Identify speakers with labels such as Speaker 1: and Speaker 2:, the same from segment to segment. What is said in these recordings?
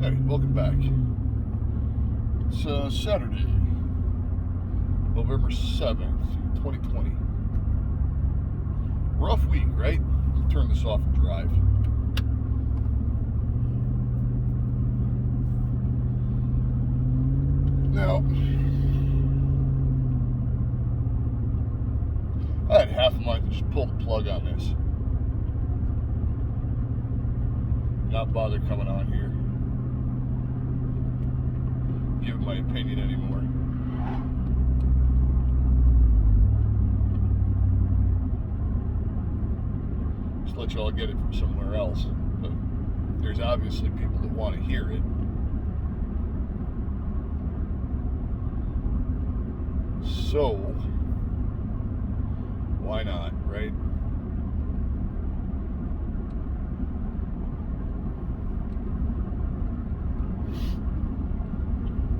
Speaker 1: Hey, welcome back. It's Saturday, November 7th, 2020. Rough week, right? Turn this off and drive. Now, I had half a mind to just pull the plug on this. Not bother coming on here. Give my opinion anymore. Just let y'all get it from somewhere else. But there's obviously people that want to hear it. So, why not, right?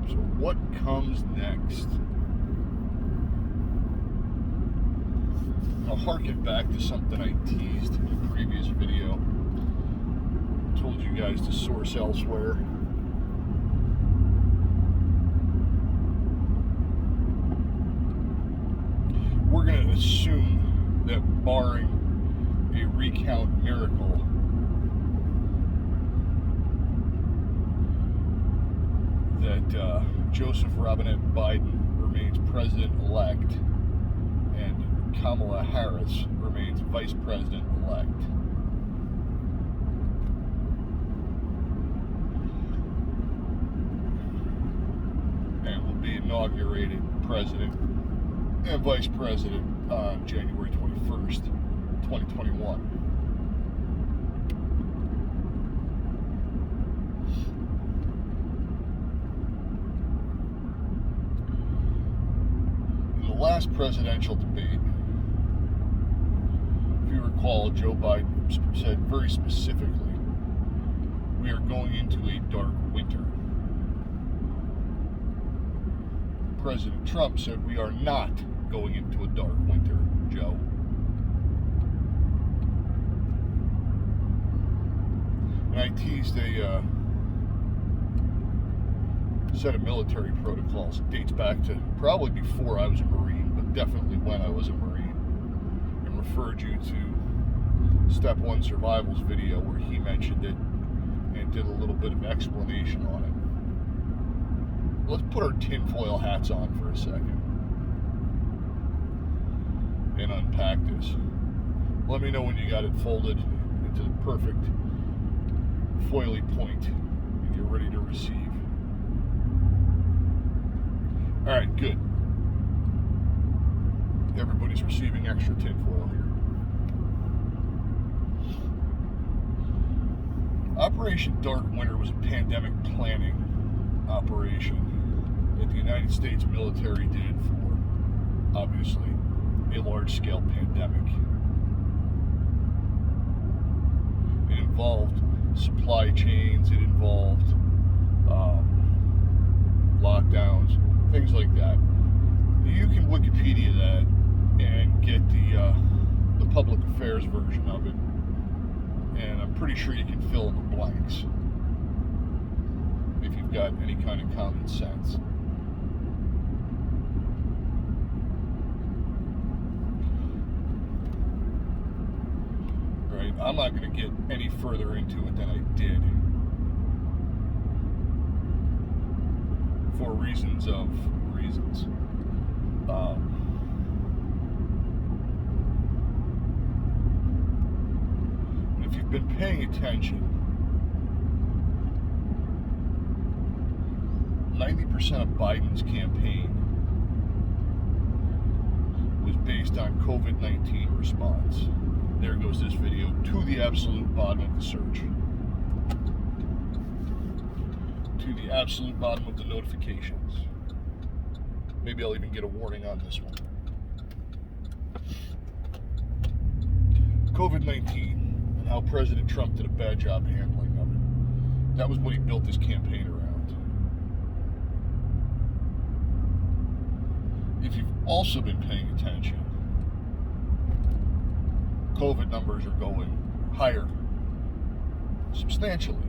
Speaker 1: So what comes next? I'll harken back to something I teased in a previous video. Told you guys to source elsewhere. We're going to assume that barring a recount miracle, that Joseph Robinette Biden remains president-elect and Kamala Harris remains vice president-elect. And will be inaugurated president and vice president on January 21st, 2021. In the last presidential debate, if you recall, Joe Biden said very specifically, we are going into a dark winter. President Trump said we are not going into a dark winter, Joe. And I teased a set of military protocols. It dates back to probably before I was a Marine, but definitely when I was a Marine, and referred you to Step 1 Survival's video where he mentioned it and did a little bit of explanation on it. Let's put our tinfoil hats on for a second and unpack this. Let me know when you got it folded into the perfect foily point and you're ready to receive. All right, good. Everybody's receiving extra tinfoil here. Operation Dark Winter was a pandemic planning operation that the United States military did for, obviously, a large-scale pandemic. It involved supply chains, it involved lockdowns, things like that. You can Wikipedia that and get the public affairs version of it, and I'm pretty sure you can fill in the blanks if you've got any kind of common sense. Right? I'm not going to get any further into it than I did for reasons of reasons. If you've been paying attention, 90% of Biden's campaign was based on COVID-19 response. There goes this video to the absolute bottom of the search. To the absolute bottom of the notifications. Maybe I'll even get a warning on this one. COVID-19 and how President Trump did a bad job handling of it. That was what he built his campaign around. If you've also been paying attention, COVID numbers are going higher substantially.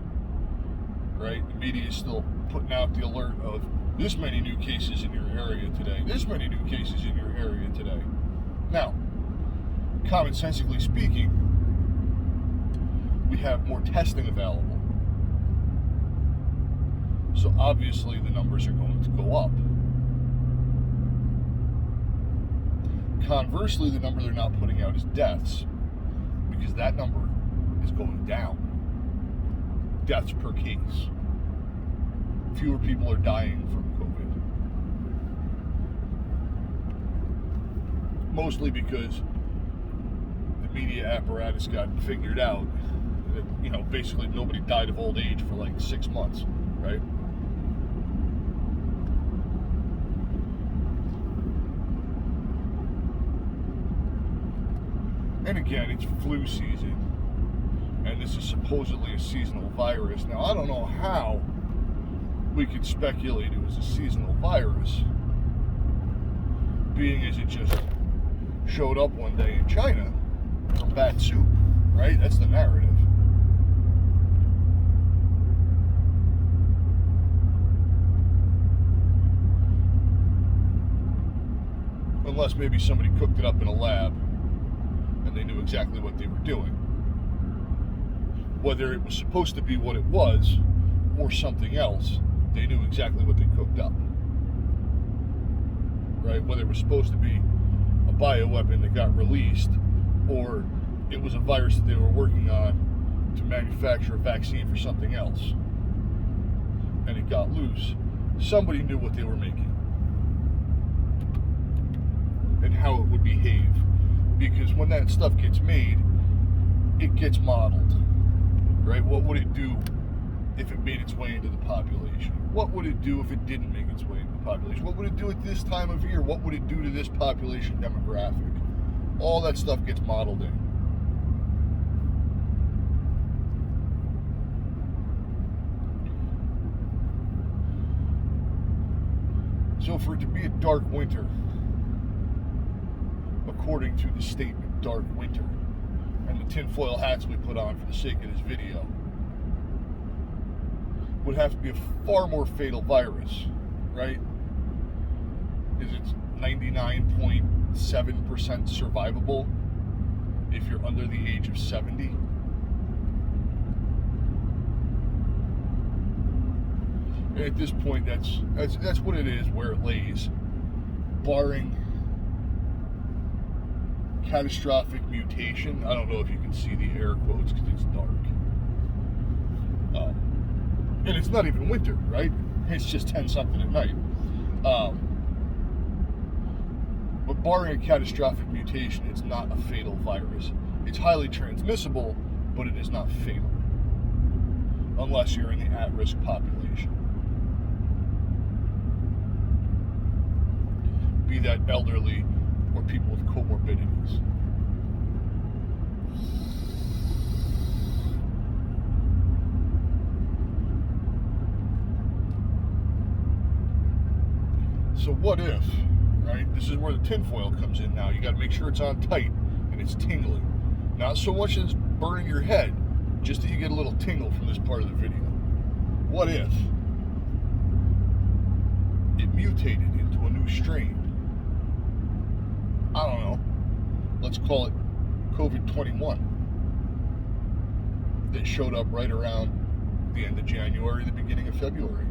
Speaker 1: right? The media is still putting out the alert of this many new cases in your area today, this many new cases in your area today. Now, commonsensically speaking, we have more testing available. So obviously the numbers are going to go up. Conversely, the number they're not putting out is deaths, because that number is going down. Deaths per case. Fewer people are dying from COVID. Mostly because the media apparatus got figured out that, you know, basically nobody died of old age for like 6 months, right? And again, it's flu season, and this is supposedly a seasonal virus. Now, I don't know how we could speculate it was a seasonal virus, being as it just showed up one day in China from bat soup, right? That's the narrative. Unless maybe somebody cooked it up in a lab and they knew exactly what they were doing. Whether it was supposed to be what it was or something else, they knew exactly what they cooked up. Right? Whether it was supposed to be a bioweapon that got released or it was a virus that they were working on to manufacture a vaccine for something else and it got loose, somebody knew what they were making and how it would behave. Because when that stuff gets made, it gets modeled, right? What would it do if it made its way into the population? What would it do if it didn't make its way into the population? What would it do at this time of year? What would it do to this population demographic? All that stuff gets modeled in. So for it to be a dark winter, according to the statement, dark winter, and the tinfoil hats we put on for the sake of this video, would have to be a far more fatal virus, right? Is it 99.7% survivable if you're under the age of 70? And at this point, that's what it is, where it lays, barring catastrophic mutation. I don't know if you can see the air quotes because it's dark. And it's not even winter, right? It's just 10-something at night. But barring a catastrophic mutation, it's not a fatal virus. It's highly transmissible, but it is not fatal. Unless you're in the at-risk population. Be that elderly or people with comorbidities. So what if, right? This is where the tinfoil comes in now. You got to make sure it's on tight and it's tingling. Not so much as burning your head, just that you get a little tingle from this part of the video. What if it mutated into a new strain? I don't know. Let's call it COVID-21. That showed up right around the end of January, the beginning of February.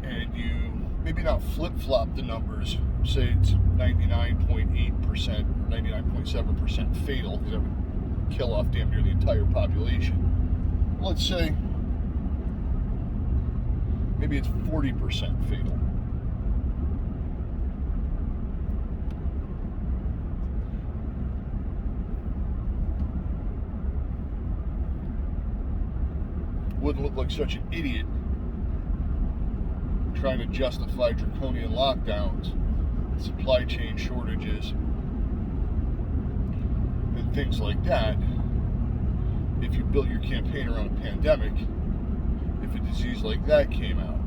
Speaker 1: And you maybe not flip-flop the numbers. Say it's 99.8% or 99.7% fatal, because that would kill off damn near the entire population. Let's say maybe it's 40% fatal. Wouldn't look like such an idiot trying to justify draconian lockdowns, supply chain shortages, and things like that if you built your campaign around a pandemic. If a disease like that came out,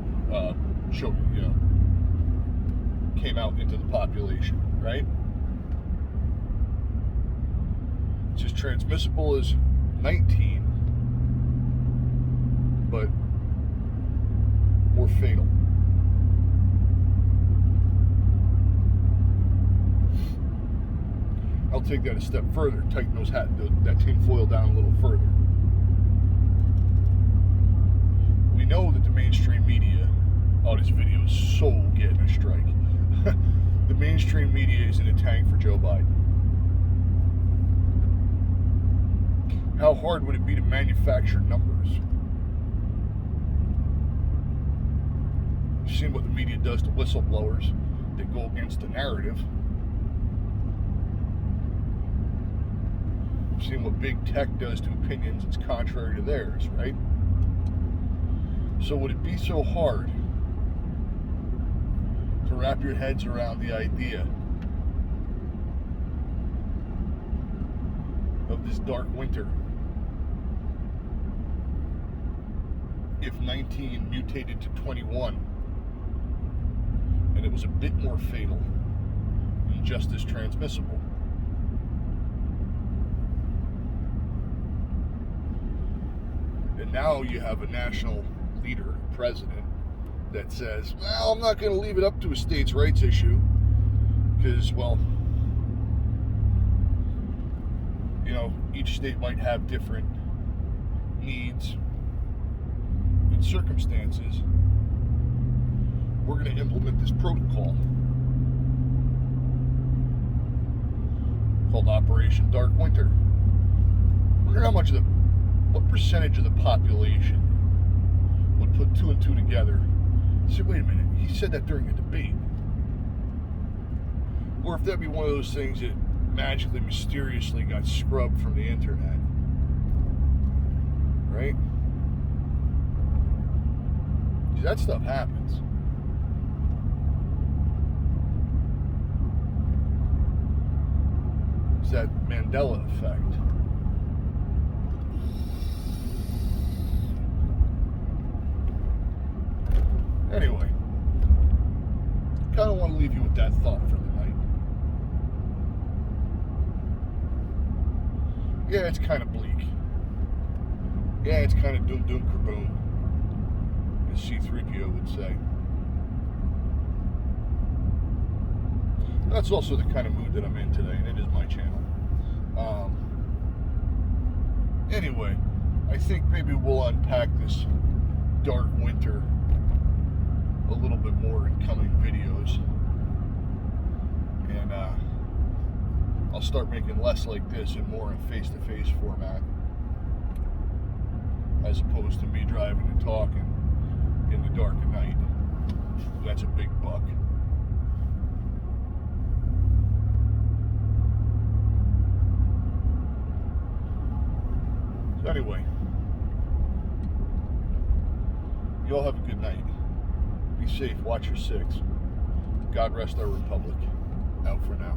Speaker 1: came out into the population, right? It's as transmissible as 19, but more fatal. I'll take that a step further, tighten that tinfoil down a little further. We know that the mainstream media, oh, this video is so getting a strike. The mainstream media is in a tank for Joe Biden. How hard would it be to manufacture numbers? You've seen what the media does to whistleblowers that go against the narrative. You've seen what big tech does to opinions that's contrary to theirs, right? So would it be so hard to wrap your heads around the idea of this dark winter if 19 mutated to 21 and it was a bit more fatal and just as transmissible? And now you have a national leader, president, that says, well, I'm not going to leave it up to a states' rights issue because, well, you know, each state might have different needs and circumstances. We're going to implement this protocol called Operation Dark Winter. I wonder how much of what percentage of the population would put two and two together. Say, wait a minute, he said that during a debate. Or if that'd be one of those things that magically, mysteriously got scrubbed from the internet. Right? That stuff happens. It's that Mandela effect. Anyway, kind of want to leave you with that thought for the night. Yeah, it's kind of bleak. Yeah, it's kind of doom kaboom, as C-3PO would say. That's also the kind of mood that I'm in today, and it is my channel. Anyway, I think maybe we'll unpack this dark winter a little bit more in coming videos, and I'll start making less like this and more in face-to-face format, as opposed to me driving and talking in the dark at night. That's a big buck. So anyway, you all have a good night. Be safe, watch your six. God rest our republic. Out for now.